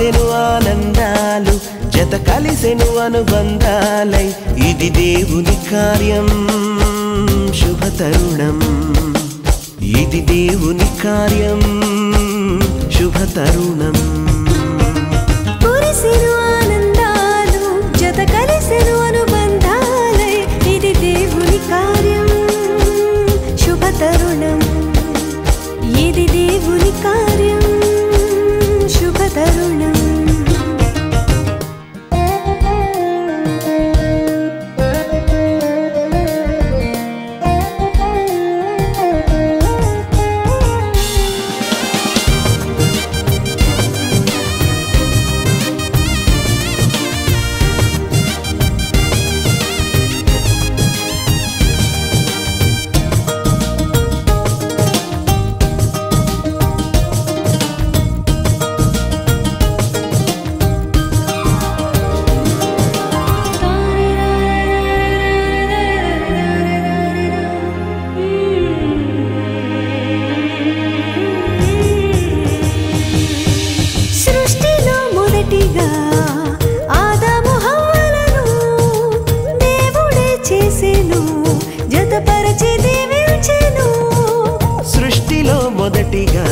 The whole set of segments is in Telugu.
కురిసెను ఆనందాలు జత కలిసెను అనుబంధాలై ఇది దేవుని కార్యం శుభ తరుణం ఇది దేవుని కార్యం శుభ తరుణం కురిసెను ఆనందాలు జత కలిసెను అనుబంధాలై ఇది దేవుని కార్యం శుభ తరుణం ఇది దేవుని కార్యం శుభ తరుణం సృష్టిలో మొదటిగా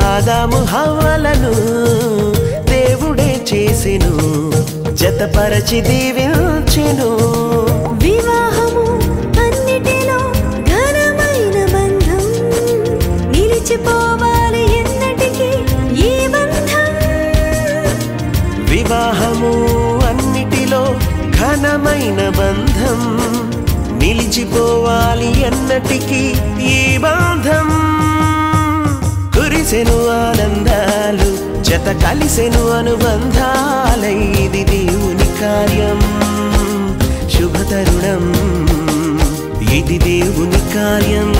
ఆదాము హవ్వలను దేవుడే చేసెను జతపరచి దీవించెను వివాహము అన్నిటిలో ఘనమైన బంధం నిలిచిపోవాలి ఎన్నటికీ ఈ బంధం వివాహము అన్నిటిలో ఘనమైన బంధం నిలిచిపోవాలి ఎన్నటికీ ఈ బంధం కురిసెను ఆనందాలు జత కలిసెను అనుబంధాలై ఇది దేవుని కార్యం శుభ తరుణం ఇది దేవుని కార్యం